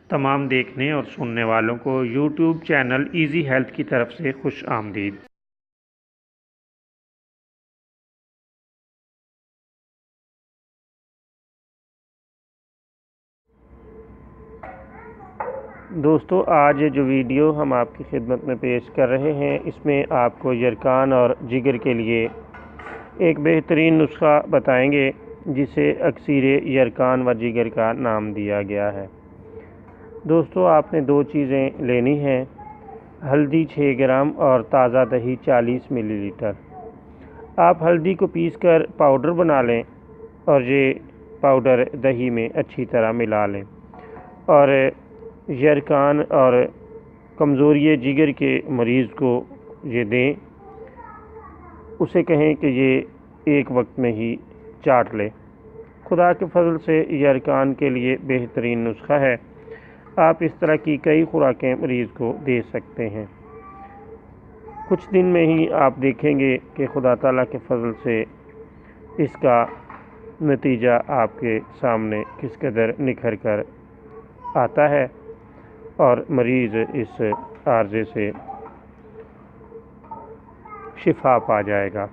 تمام دیکھنے اور سننے والوں کو یوٹیوب چینل ایزی ہیلتھ کی طرف سے خوش آمدید۔ دوستو، آج جو ویڈیو ہم آپ کی خدمت میں پیش کر رہے ہیں، اس میں آپ کو یرکان اور جگر کے لیے ایک بہترین نسخہ بتائیں گے جسے اکسیر یرکان و جگر کا نام دیا گیا ہے۔ دوستو، آپ نے دو چیزیں لینی ہیں، ہلدی 6 گرام اور تازہ دہی 40 ملی لیٹر۔ آپ ہلدی کو پیس کر پاؤڈر بنا لیں اور یہ پاؤڈر دہی میں اچھی طرح ملا لیں، اور یرکان اور کمزوری جگر کے مریض کو یہ دیں، اسے کہیں کہ یہ ایک وقت میں ہی چاٹ لے۔ خدا کے فضل سے یرکان کے لیے بہترین نسخہ ہے۔ آپ اس طرح کی کئی خوراکیں مریض کو دے سکتے ہیں۔ کچھ دن میں ہی آپ دیکھیں گے کہ خدا تعالیٰ کے فضل سے اس کا نتیجہ آپ کے سامنے کس قدر نکھر کر آتا ہے، اور مریض اس عارضے سے شفا پا جائے گا۔